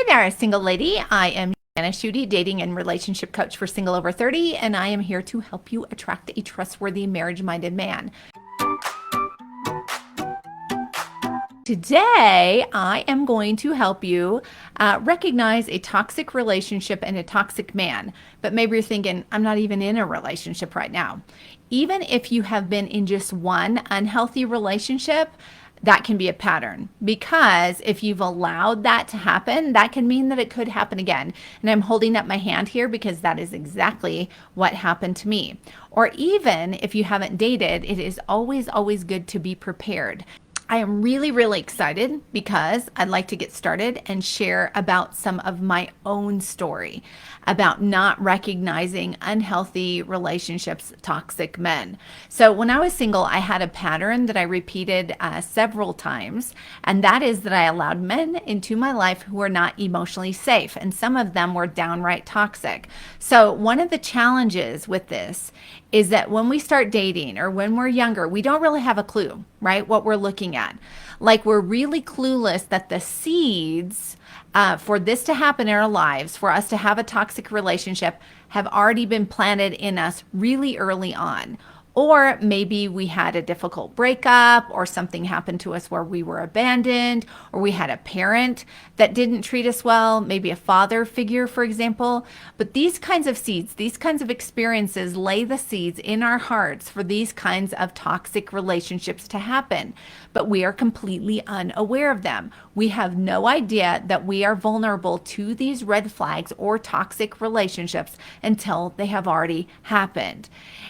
there, single lady. I am Shana Schutte, dating and relationship coach for single over 30, and I am here to help you attract a trustworthy, marriage-minded man. Today, I am going to help you recognize a toxic relationship and a toxic man. But maybe you're thinking, I'm not even in a relationship right now. Even if you have been in just one unhealthy relationship, that can be a pattern, because if you've allowed that to happen, that can mean that it could happen again. And I'm holding up my hand here because that is exactly what happened to me. Or even if you haven't dated, it is always good to be prepared. I am really excited because I'd like to get started and share about some of my own story about not recognizing unhealthy relationships, toxic men. So when I was single, I had a pattern that I repeated several times, and that is that I allowed men into my life who were not emotionally safe, and some of them were downright toxic. So one of the challenges with this is that when we start dating or when we're younger, we don't really have a clue, right, what we're looking at. Like, we're really clueless that the seeds for this to happen in our lives, for us to have a toxic relationship, have already been planted in us really early on. Or maybe we had a difficult breakup, or something happened to us where we were abandoned, or we had a parent that didn't treat us well, maybe a father figure, for example. But these kinds of seeds, these kinds of experiences lay the seeds in our hearts for these kinds of toxic relationships to happen. But we are completely unaware of them. We have no idea that we are vulnerable to these red flags or toxic relationships until they have already happened.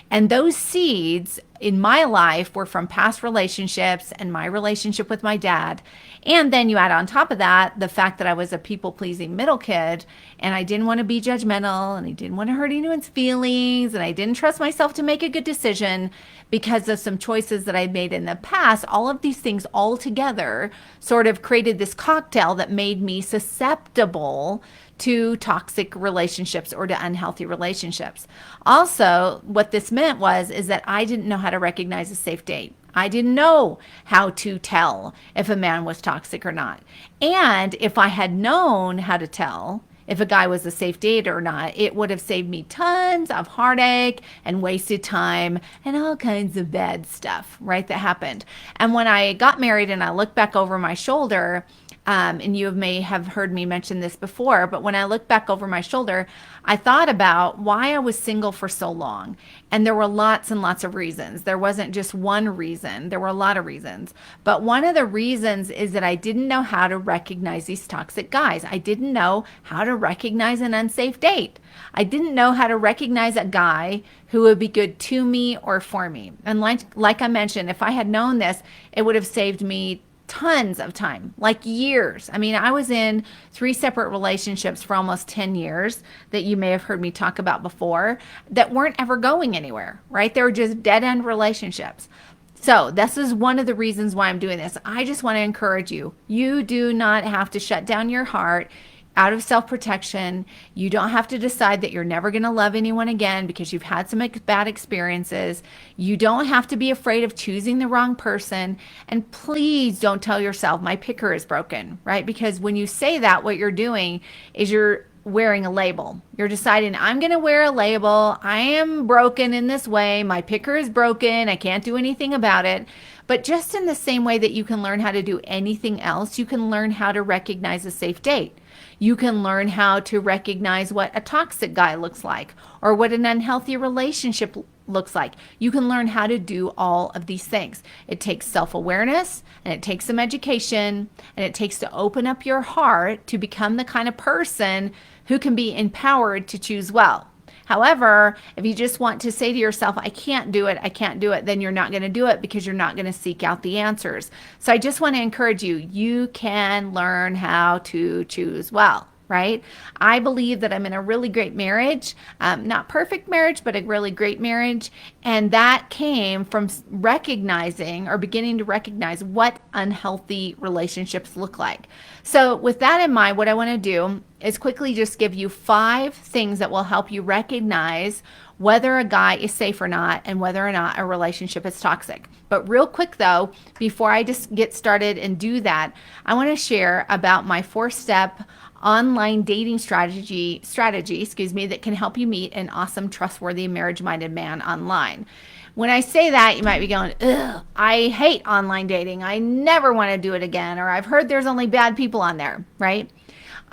And those seeds in my life were from past relationships and my relationship with my dad. And then you add on top of that the fact that I was a people-pleasing middle kid, and I didn't want to be judgmental, and I didn't want to hurt anyone's feelings, and I didn't trust myself to make a good decision because of some choices that I made in the past. All of these things all together sort of created this cocktail that made me susceptible to toxic relationships or to unhealthy relationships. Also, what this meant is that I didn't know how to recognize a safe date. I didn't know how to tell if a man was toxic or not. And if I had known how to tell if a guy was a safe date or not, it would have saved me tons of heartache and wasted time and all kinds of bad stuff, right, that happened. And when I got married and I looked back over my shoulder, and you may have heard me mention this before, but when I look back over my shoulder, I thought about why I was single for so long. And there were lots and lots of reasons. There wasn't just one reason. There were a lot of reasons. But one of the reasons is that I didn't know how to recognize these toxic guys. I didn't know how to recognize an unsafe date. I didn't know how to recognize a guy who would be good to me or for me. And like I mentioned, if I had known this, it would have saved me tons of time, like years. I mean, I was in 3 separate relationships for almost 10 years that you may have heard me talk about before that weren't ever going anywhere, right? They were just dead-end relationships. So this is one of the reasons why I'm doing this. I just want to encourage you. You do not have to shut down your heart out of self-protection. You don't have to decide that you're never going to love anyone again because you've had some bad experiences. You don't have to be afraid of choosing the wrong person. And please don't tell yourself, my picker is broken, right? Because when you say that, what you're doing is you're wearing a label. You're deciding, I'm going to wear a label. I am broken in this way. My picker is broken. I can't do anything about it. But just in the same way that you can learn how to do anything else, you can learn how to recognize a safe date. You can learn how to recognize what a toxic guy looks like or what an unhealthy relationship looks like. You can learn how to do all of these things. It takes self-awareness, and it takes some education, and it takes to open up your heart to become the kind of person who can be empowered to choose well. However, if you just want to say to yourself, I can't do it, then you're not going to do it because you're not going to seek out the answers. So I just want to encourage you, you can learn how to choose well, right? I believe that I'm in a really great marriage, not perfect marriage, but a really great marriage. And that came from recognizing or beginning to recognize what unhealthy relationships look like. So with that in mind, what I want to do is quickly just give you 5 things that will help you recognize whether a guy is safe or not and whether or not a relationship is toxic. But real quick though, before I just get started and do that, I want to share about my 4-step online dating strategy, that can help you meet an awesome, trustworthy, marriage-minded man online. When I say that, you might be going, ugh, I hate online dating. I never want to do it again. Or I've heard there's only bad people on there, right?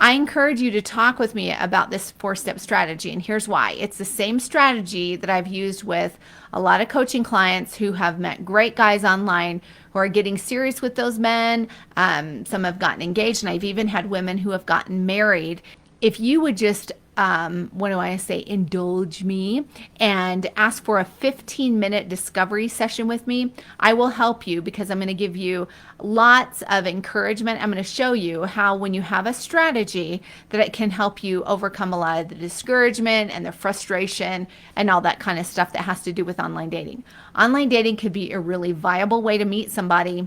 I encourage you to talk with me about this 4-step strategy. And here's why. It's the same strategy that I've used with a lot of coaching clients who have met great guys online who are getting serious with those men. Some have gotten engaged, and I've even had women who have gotten married. If you would just indulge me and ask for a 15-minute discovery session with me, I will help you, because I'm going to give you lots of encouragement. I'm going to show you how, when you have a strategy, that it can help you overcome a lot of the discouragement and the frustration and all that kind of stuff that has to do with online dating. Online dating could be a really viable way to meet somebody,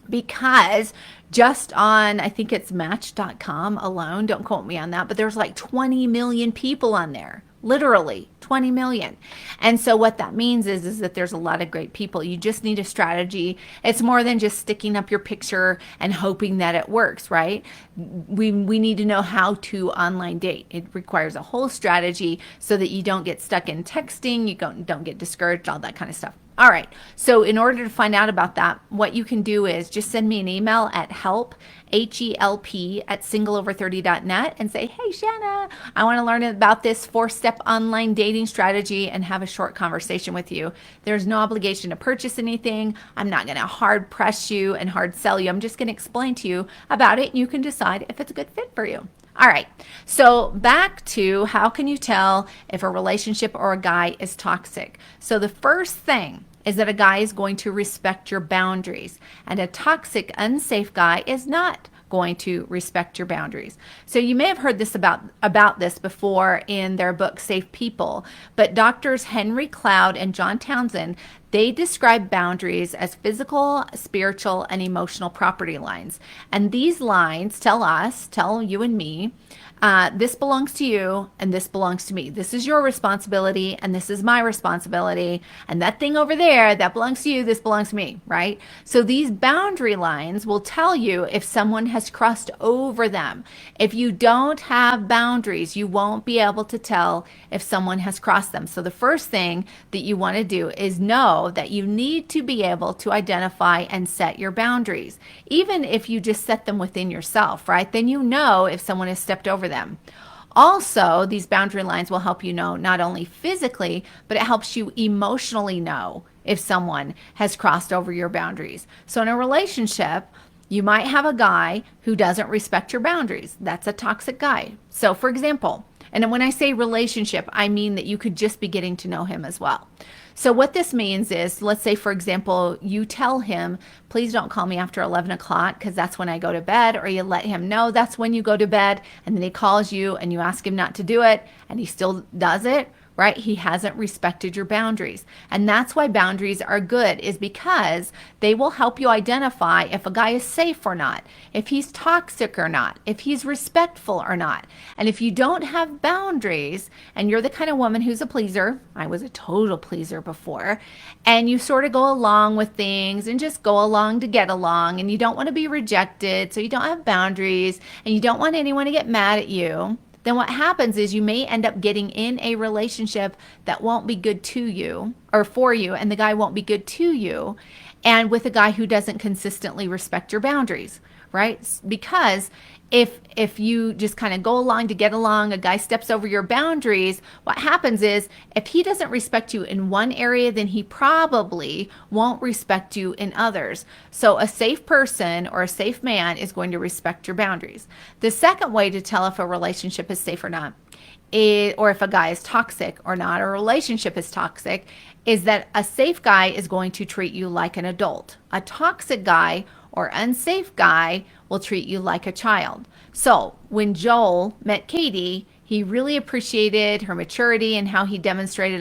because just on, I think it's match.com alone, don't quote me on that, but there's like 20 million people on there, literally 20 million. And so what that means is that there's a lot of great people. You just need a strategy. It's more than just sticking up your picture and hoping that it works, right? We need to know how to online date. It requires a whole strategy so that you don't get stuck in texting, you don't get discouraged, all that kind of stuff. All right, so in order to find out about that, what you can do is just send me an email at help, HELP, at singleover30.net and say, hey, Shana, I want to learn about this 4-step online dating strategy and have a short conversation with you. There's no obligation to purchase anything. I'm not going to hard press you and hard sell you. I'm just going to explain to you about it, and you can decide if it's a good fit for you. All right, so back to how can you tell if a relationship or a guy is toxic? So the first thing is that a guy is going to respect your boundaries, and a toxic, unsafe guy is not going to respect your boundaries. So you may have heard this about this before in their book Safe People, but doctors Henry Cloud and John Townsend, they describe boundaries as physical, spiritual, and emotional property lines. And these lines tell you and me, this belongs to you and this belongs to me. This is your responsibility and this is my responsibility. And that thing over there, that belongs to you, this belongs to me, right? So these boundary lines will tell you if someone has crossed over them. If you don't have boundaries, you won't be able to tell if someone has crossed them. So the first thing that you want to do is know that you need to be able to identify and set your boundaries. Even if you just set them within yourself, right? Then you know if someone has stepped over them. Also, these boundary lines will help you know not only physically, but it helps you emotionally know if someone has crossed over your boundaries. So in a relationship, you might have a guy who doesn't respect your boundaries. That's a toxic guy. So for example, and when I say relationship, I mean that you could just be getting to know him as well. So what this means is, let's say, for example, you tell him, please don't call me after 11 o'clock because that's when I go to bed, or you let him know that's when you go to bed, and then he calls you and you ask him not to do it and he still does it, right? He hasn't respected your boundaries. And that's why boundaries are good, is because they will help you identify if a guy is safe or not, if he's toxic or not, if he's respectful or not. And if you don't have boundaries and you're the kind of woman who's a pleaser, I was a total pleaser before, and you sort of go along with things and just go along to get along, and you don't want to be rejected, so you don't have boundaries, and you don't want anyone to get mad at you, then what happens is you may end up getting in a relationship that won't be good to you or for you, and the guy won't be good to you, and with a guy who doesn't consistently respect your boundaries, right? Because if you just kind of go along to get along, a guy steps over your boundaries, what happens is if he doesn't respect you in one area, then he probably won't respect you in others. So a safe person or a safe man is going to respect your boundaries. The second way to tell if a relationship is safe or not, or if a guy is toxic or not, or a relationship is toxic, is that a safe guy is going to treat you like an adult. A toxic guy or unsafe guy will treat you like a child. So when Joel met Katie, he really appreciated her maturity and how she demonstrated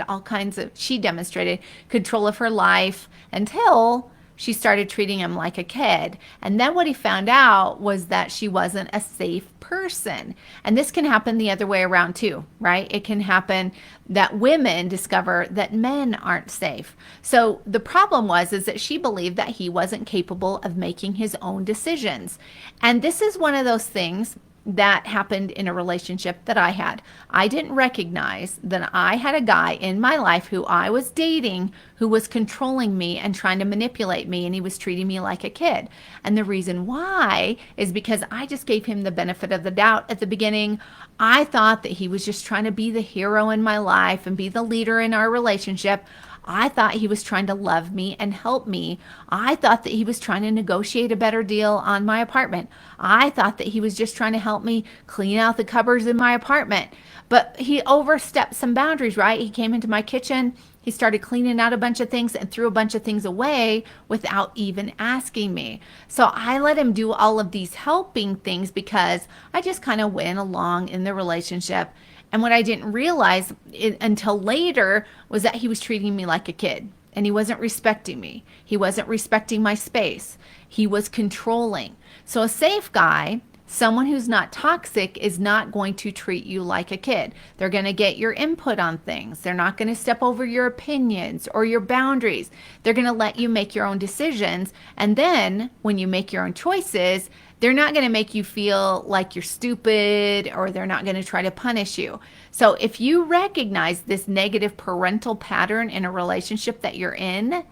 control of her life until she started treating him like a kid. And then what he found out was that she wasn't a safe person. And this can happen the other way around too, right? It can happen that women discover that men aren't safe. So the problem is that she believed that he wasn't capable of making his own decisions. And this is one of those things that happened in a relationship that I had. I didn't recognize that I had a guy in my life who I was dating who was controlling me and trying to manipulate me, and he was treating me like a kid. And the reason why is because I just gave him the benefit of the doubt at the beginning. I thought that he was just trying to be the hero in my life and be the leader in our relationship. I thought he was trying to love me and help me. I thought that he was trying to negotiate a better deal on my apartment. I thought that he was just trying to help me clean out the cupboards in my apartment. But he overstepped some boundaries, right? He came into my kitchen. He started cleaning out a bunch of things and threw a bunch of things away without even asking me. So I let him do all of these helping things because I just kind of went along in the relationship. And what I didn't realize until later was that he was treating me like a kid, and he wasn't respecting me. He wasn't respecting my space. He was controlling. So a safe guy, someone who's not toxic, is not going to treat you like a kid. They're going to get your input on things. They're not going to step over your opinions or your boundaries. They're going to let you make your own decisions. And then when you make your own choices, they're not going to make you feel like you're stupid, or they're not going to try to punish you. So if you recognize this negative parental pattern in a relationship that you're in,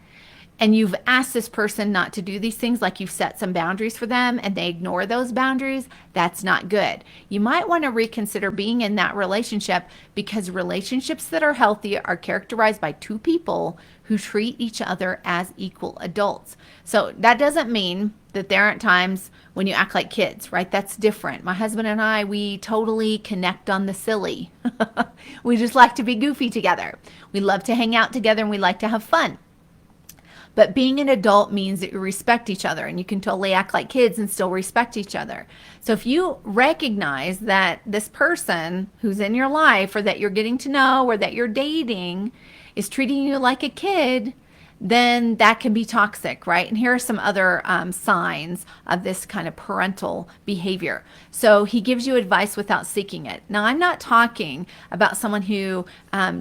and you've asked this person not to do these things, like you've set some boundaries for them and they ignore those boundaries, that's not good. You might want to reconsider being in that relationship, because relationships that are healthy are characterized by two people who treat each other as equal adults. So that doesn't mean that there aren't times when you act like kids, right? That's different. My husband and I, we totally connect on the silly. We just like to be goofy together. We love to hang out together, and we like to have fun. But being an adult means that you respect each other, and you can totally act like kids and still respect each other. So if you recognize that this person who's in your life, or that you're getting to know, or that you're dating, is treating you like a kid, then that can be toxic, right? And here are some other signs of this kind of parental behavior. So he gives you advice without seeking it. Now, I'm not talking about someone who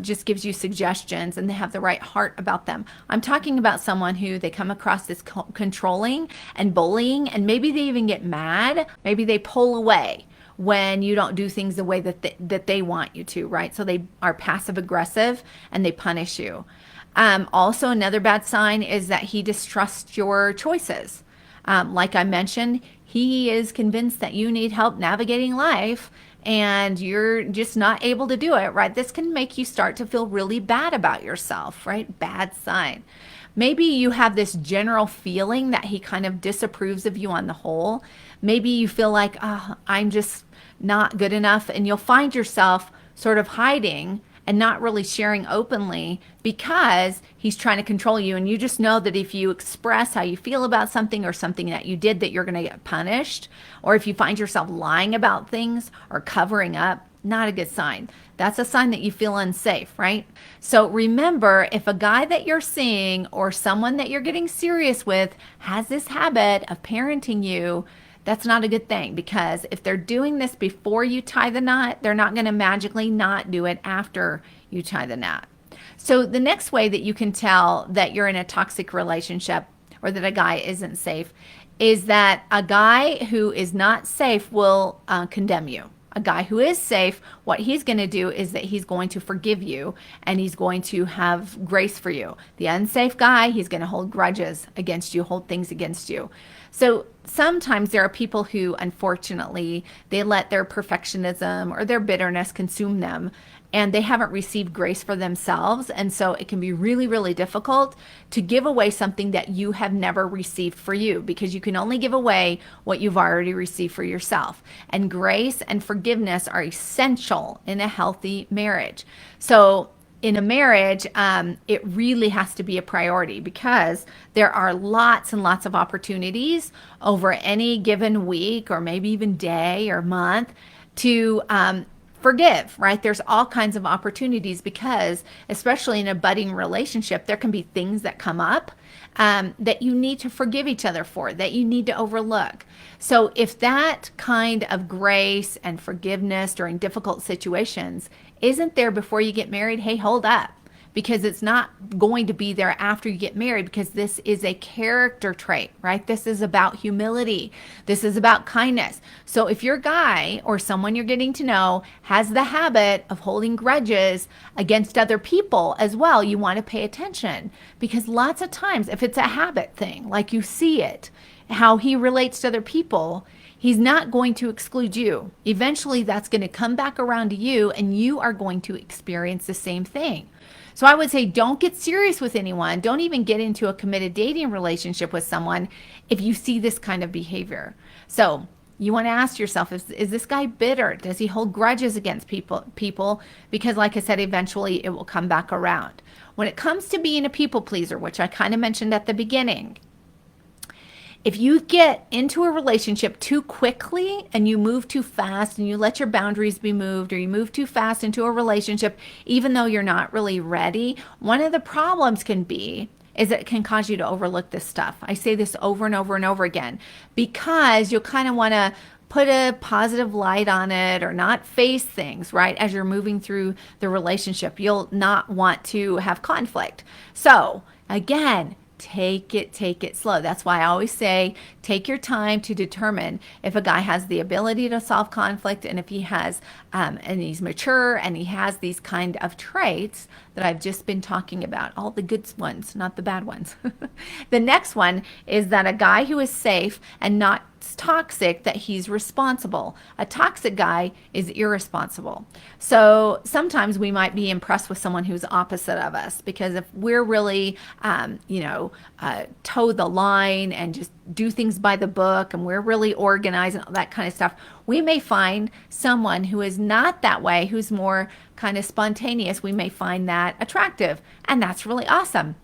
just gives you suggestions and they have the right heart about them. I'm talking about someone who they come across as controlling and bullying, and maybe they even get mad. Maybe they pull away when you don't do things the way that they want you to, right? So they are passive aggressive and they punish you. Also, another bad sign is that he distrusts your choices. Like I mentioned, he is convinced that you need help navigating life and you're just not able to do it, right? This can make you start to feel really bad about yourself, right? Bad sign. Maybe you have this general feeling that he kind of disapproves of you on the whole. Maybe you feel like, oh, I'm just not good enough, and you'll find yourself sort of hiding and not really sharing openly because he's trying to control you. And you just know that if you express how you feel about something, or something that you did, that you're going to get punished. Or if you find yourself lying about things or covering up, not a good sign. That's a sign that you feel unsafe, right? So remember, if a guy that you're seeing or someone that you're getting serious with has this habit of parenting you, that's not a good thing, because if they're doing this before you tie the knot, they're not going to magically not do it after you tie the knot. So the next way that you can tell that you're in a toxic relationship, or that a guy isn't safe, is that a guy who is not safe will condemn you. A guy who is safe, what he's going to do is that he's going to forgive you, and he's going to have grace for you. The unsafe guy, he's going to hold grudges against you, hold things against you. So sometimes there are people who, unfortunately, they let their perfectionism or their bitterness consume them, and they haven't received grace for themselves. And so it can be really, really difficult to give away something that you have never received for you, because you can only give away what you've already received for yourself. And grace and forgiveness are essential in a healthy marriage. So in a marriage, it really has to be a priority, because there are lots and lots of opportunities over any given week, or maybe even day or month, to forgive, right? There's all kinds of opportunities because, especially in a budding relationship, there can be things that come up that you need to forgive each other for, that you need to overlook. So if that kind of grace and forgiveness during difficult situations isn't there before you get married, hey, hold up. Because it's not going to be there after you get married, because this is a character trait, right? This is about humility. This is about kindness. So if your guy or someone you're getting to know has the habit of holding grudges against other people as well, you want to pay attention, because lots of times if it's a habit thing, like you see it, how he relates to other people, he's not going to exclude you. Eventually that's going to come back around to you, and you are going to experience the same thing. So I would say don't get serious with anyone. Don't even get into a committed dating relationship with someone if you see this kind of behavior. So you want to ask yourself, is this guy bitter? Does he hold grudges against people? Because like I said, eventually it will come back around. When it comes to being a people pleaser, which I kind of mentioned at the beginning, if you get into a relationship too quickly and you move too fast and you let your boundaries be moved, or you move too fast into a relationship even though you're not really ready, one of the problems can be is it can cause you to overlook this stuff. I say this over and over and over again, because you'll kind of want to put a positive light on it or not face things, right? As you're moving through the relationship, you'll not want to have conflict. So again, take it slow. That's why I always say, take your time to determine if a guy has the ability to solve conflict, and if he has, and he's mature, and he has these kind of traits that I've just been talking about, all the good ones, not the bad ones. The next one is that a guy who is safe and not toxic, that he's responsible. A toxic guy is irresponsible. So sometimes we might be impressed with someone who's opposite of us, because if we're really, toe the line and just do things by the book, and we're really organized and all that kind of stuff, we may find someone who is not that way, who's more kind of spontaneous. We may find that attractive, and that's really awesome.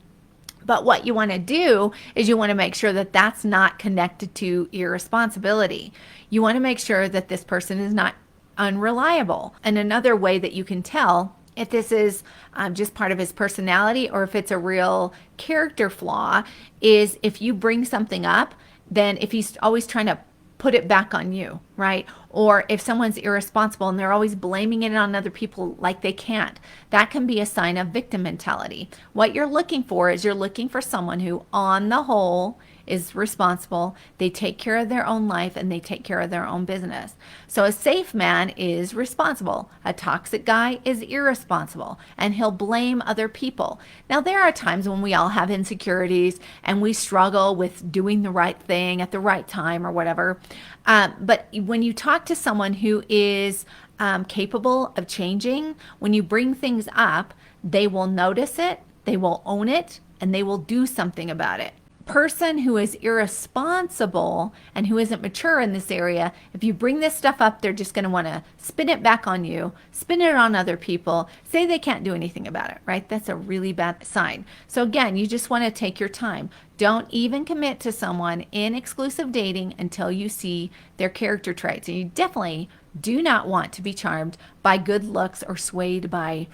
But what you want to do is you want to make sure that that's not connected to irresponsibility. You want to make sure that this person is not unreliable. And another way that you can tell if this is just part of his personality or if it's a real character flaw is if you bring something up, then if he's always trying to put it back on you, right? Or if someone's irresponsible and they're always blaming it on other people like they can't, that can be a sign of victim mentality. What you're looking for is you're looking for someone who, on the whole, is responsible. They take care of their own life and they take care of their own business. So a safe man is responsible. A toxic guy is irresponsible, and he'll blame other people. Now, there are times when we all have insecurities and we struggle with doing the right thing at the right time or whatever. But when you talk to someone who is capable of changing, when you bring things up, they will notice it, they will own it, and they will do something about it. Person who is irresponsible and who isn't mature in this area, if you bring this stuff up, they're just going to want to spin it back on you, spin it on other people, say they can't do anything about it, right? That's a really bad sign. So again, you just want to take your time. Don't even commit to someone in exclusive dating until you see their character traits. And you definitely do not want to be charmed by good looks or swayed by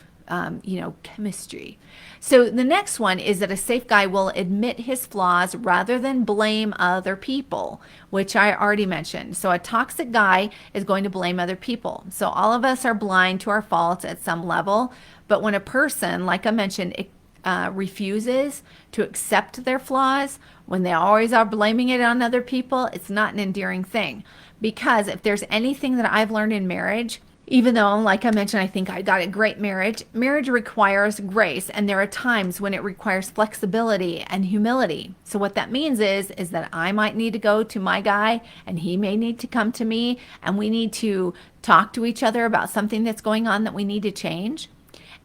chemistry. So the next one is that a safe guy will admit his flaws rather than blame other people, which I already mentioned. So a toxic guy is going to blame other people. So all of us are blind to our faults at some level, but when a person, like I mentioned, refuses to accept their flaws, when they always are blaming it on other people, it's not an endearing thing. Because if there's anything that I've learned in marriage, even though, like I mentioned, I think I got a great marriage, marriage requires grace, and there are times when it requires flexibility and humility. So what that means is that I might need to go to my guy, and he may need to come to me, and we need to talk to each other about something that's going on that we need to change.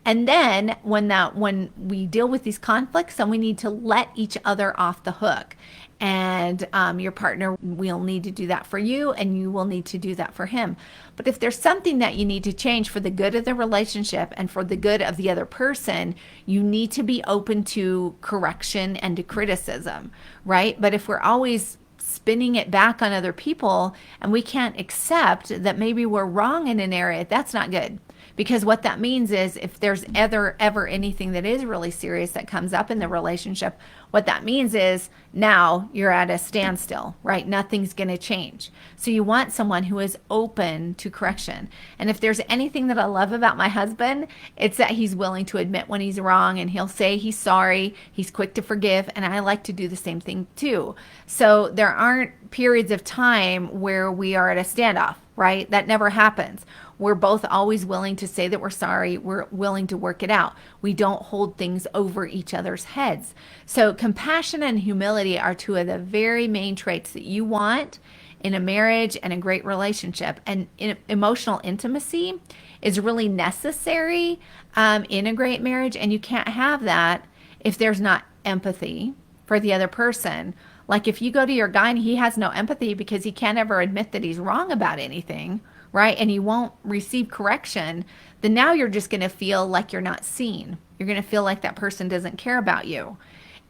And then when we deal with these conflicts, then we need to let each other off the hook. And your partner will need to do that for you, and you will need to do that for him. But if there's something that you need to change for the good of the relationship and for the good of the other person, you need to be open to correction and to criticism, right? But if we're always spinning it back on other people, and we can't accept that maybe we're wrong in an area, that's not good. Because what that means is if there's ever anything that is really serious that comes up in the relationship, what that means is now you're at a standstill, right? Nothing's going to change. So you want someone who is open to correction. And if there's anything that I love about my husband, it's that he's willing to admit when he's wrong, and he'll say he's sorry. He's quick to forgive. And I like to do the same thing too. So there aren't periods of time where we are at a standoff, right? That never happens. We're both always willing to say that we're sorry. We're willing to work it out. We don't hold things over each other's heads. So compassion and humility are two of the very main traits that you want in a marriage and a great relationship. And emotional intimacy is really necessary in a great marriage. And you can't have that if there's not empathy for the other person. Like if you go to your guy and he has no empathy because he can't ever admit that he's wrong about anything, right? And he won't receive correction, then now you're just going to feel like you're not seen. You're going to feel like that person doesn't care about you.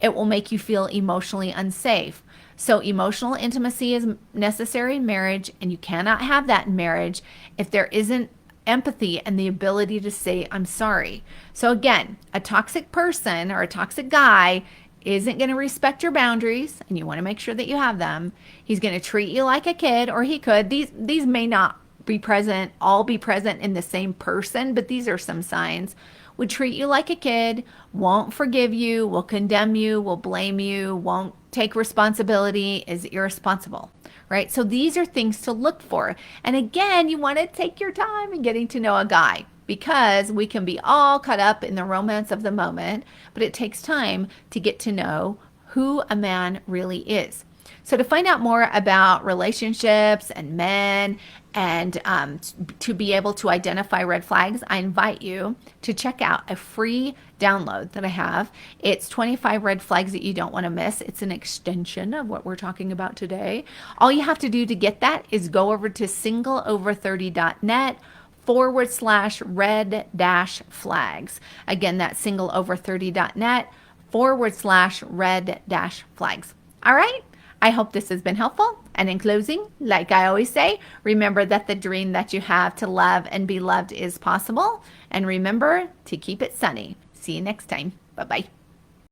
It will make you feel emotionally unsafe. So emotional intimacy is necessary in marriage, and you cannot have that in marriage if there isn't empathy and the ability to say, I'm sorry. So again, a toxic person or a toxic guy isn't going to respect your boundaries, and you want to make sure that you have them. He's going to treat you like a kid, or he could. These may not all be present in the same person, but these are some signs. Would treat you like a kid, won't forgive you, will condemn you, will blame you, won't take responsibility, is irresponsible, right? So these are things to look for. And again, you want to take your time in getting to know a guy, because we can be all caught up in the romance of the moment, but it takes time to get to know who a man really is. So to find out more about relationships and men, and to be able to identify red flags, I invite you to check out a free download that I have. It's 25 red flags that you don't want to miss. It's an extension of what we're talking about today. All you have to do to get that is go over to singleover30.net/red-flags. Again, that's singleover30.net/red-flags. All right. I hope this has been helpful. And in closing, like I always say, remember that the dream that you have to love and be loved is possible. And remember to keep it sunny. See you next time. Bye-bye.